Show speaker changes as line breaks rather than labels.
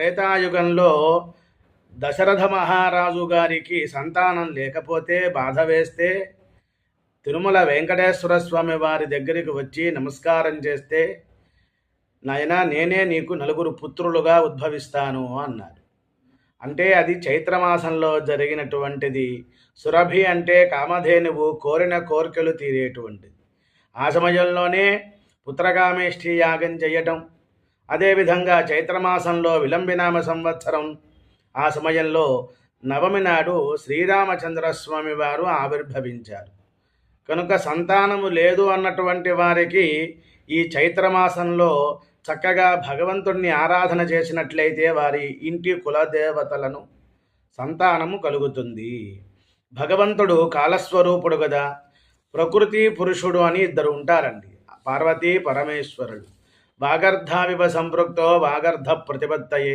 త్రేతాయుగంలో దశరథ మహారాజు గారికి సంతానం లేకపోతే బాధ వేస్తే తిరుమల వెంకటేశ్వర స్వామి వారి దగ్గరికి వచ్చి నమస్కారం చేస్తే, నాయనా నేనే నీకు నలుగురు పుత్రులుగా ఉద్భవిస్తాను అన్నారు. అంటే అది చైత్రమాసంలో జరిగినటువంటిది. సురభి అంటే కామధేనువు కోరిన కోరికలు తీరేటువంటిది. ఆ సమయంలోనే పుత్రకామేష్ఠి యాగం చేయటం, అదేవిధంగా చైత్రమాసంలో విలంబినామ సంవత్సరం ఆ సమయంలో నవమి నాడు శ్రీరామచంద్రస్వామి వారు ఆవిర్భవించారు. కనుక సంతానము లేదు అన్నటువంటి వారికి ఈ చైత్రమాసంలో చక్కగా భగవంతుణ్ణి ఆరాధన చేసినట్లయితే వారి ఇంటి కులదేవతలను సంతానము కలుగుతుంది. భగవంతుడు కాలస్వరూపుడు కదా, ప్రకృతి పురుషుడు అని ఇద్దరు ఉంటారండి, పార్వతీ పరమేశ్వరుడు. వాగర్ధావివ సంపృక్తో వాగర్ధ ప్రతిపత్తయే